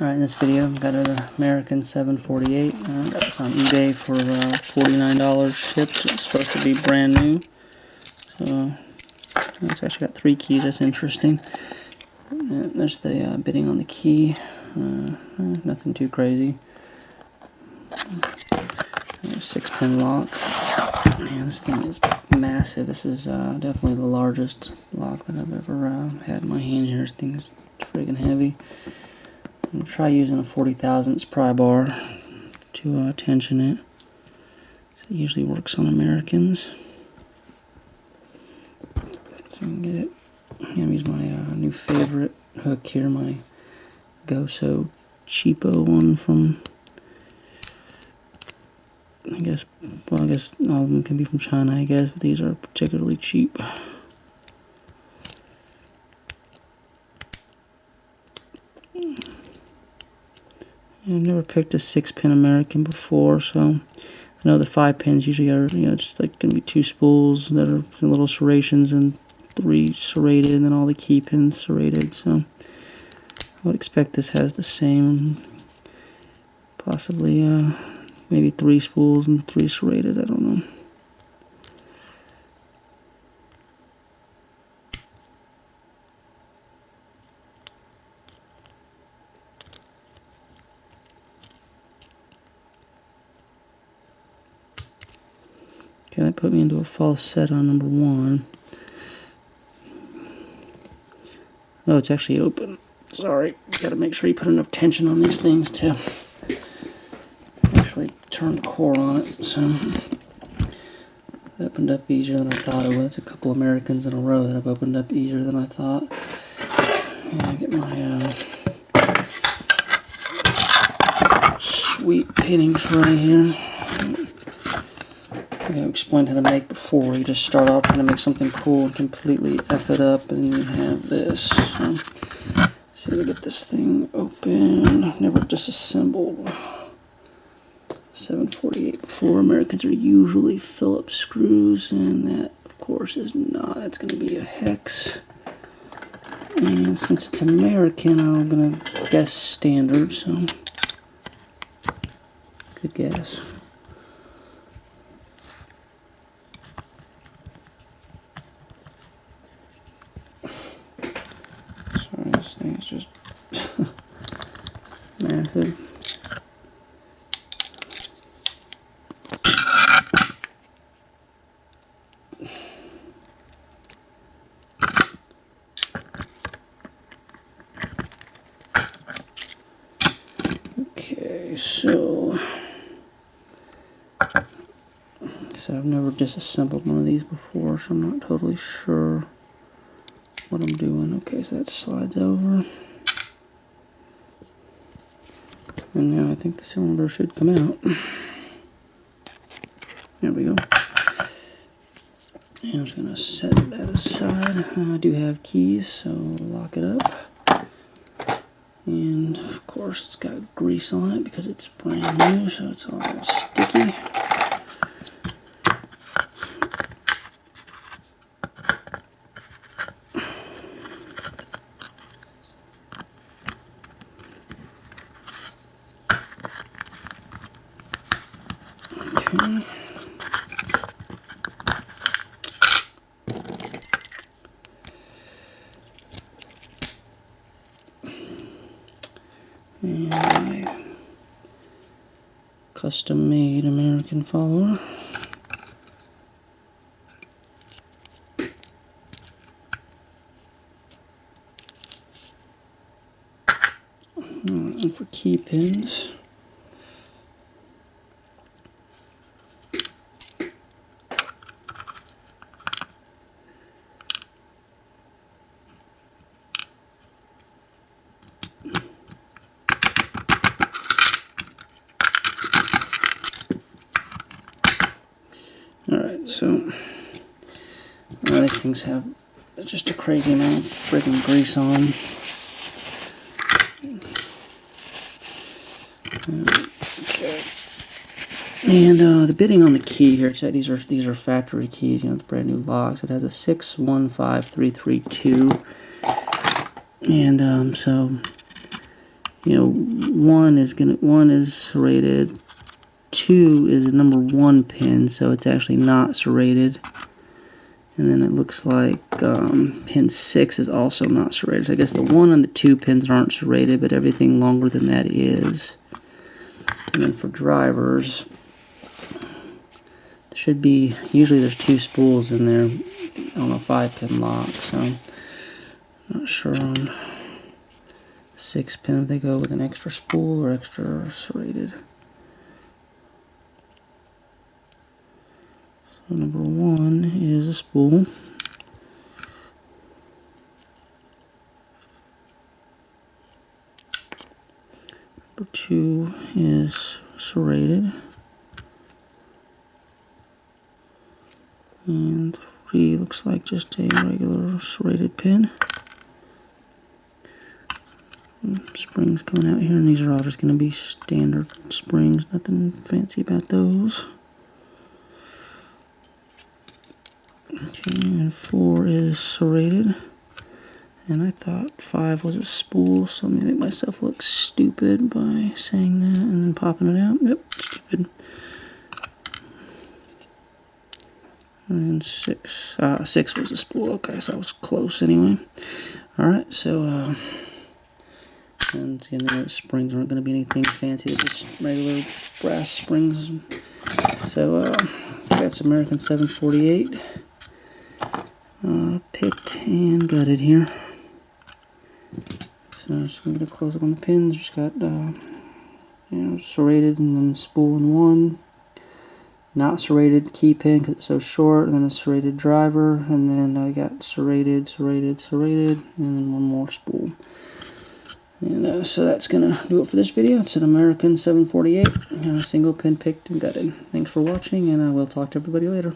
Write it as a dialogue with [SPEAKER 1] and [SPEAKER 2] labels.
[SPEAKER 1] Alright, in this video I've got an American 748. Got this on eBay for $49 shipped. It's supposed to be brand new. So it's actually got 3 keys, that's interesting. And there's the bitting on the key. Nothing too crazy. 6-pin lock. Man, this thing is massive. This is definitely the largest lock that I've ever had in my hand here. This thing is friggin' heavy. I'm going to try using a 40 thousandths pry bar to tension it. So it usually works on Americans. So I can get it. I'm going to use my new favorite hook here, my Go So cheapo one from, I guess all of them can be from China, I guess, but these are particularly cheap. I've never picked a 6-pin American before, so I know the 5 pins usually are, it's like going to be 2 spools that are little serrations and 3 serrated, and then all the key pins serrated. So I would expect this has the same, possibly maybe 3 spools and 3 serrated. I don't know. Okay, that put me into a false set on number 1. Oh, it's actually open. Sorry, gotta make sure you put enough tension on these things to actually turn the core on it. So it opened up easier than I thought it would. It's a couple Americans in a row that have opened up easier than I thought. And get my sweet painting tray here. I explained how to make before. You just start out trying to make something cool and completely F it up, and then you have this. So, see how to get this thing open. Never disassembled 748 before. Americans are usually Phillips screws, and that, of course, is not. That's going to be a hex. And since it's American, I'm going to guess standard. So, good guess. This thing is just massive. Okay, so I've never disassembled one of these before, so I'm not totally sure what I'm doing. Okay, so that slides over. And now I think the cylinder should come out. There we go. And I'm just going to set that aside. I do have keys, so lock it up. And of course it's got grease on it because it's brand new, so it's all sticky. Okay. And my custom-made American follower. And for key pins. Alright, so these things have just a crazy amount of friggin' grease on them. Okay. And the bitting on the key here, so these are factory keys, it's brand new locks. It has a 615332. And so you know, one is serrated, 2 is a number 1 pin, so it's actually not serrated. And then it looks like pin 6 is also not serrated. So I guess the 1 and the 2 pins aren't serrated, but everything longer than that is. And then for drivers, there should be, usually there's 2 spools in there on a 5-pin lock, so I'm not sure on 6-pin if they go with an extra spool or extra serrated. So number 1 is a spool. Number 2 is serrated. And 3 looks like just a regular serrated pin. Springs coming out here, and these are all just going to be standard springs, nothing fancy about those. Okay, and 4 is serrated, and I thought 5 was a spool, so I'm going to make myself look stupid by saying that and then popping it out. Yep, stupid. And 6 was a spool. Okay, so I was close anyway. Alright, so and again, the springs aren't going to be anything fancy. They're just regular brass springs. So got some American 748 picked and gutted here. So I'm just going to get a close up on the pins. Just got you know, serrated and then spool in 1. Not serrated key pin because it's so short, and then a serrated driver, and then I got serrated, serrated, serrated, and then 1 more spool. And so that's going to do it for this video. It's an American 748, single pin picked and gutted. Thanks for watching, and I will talk to everybody later.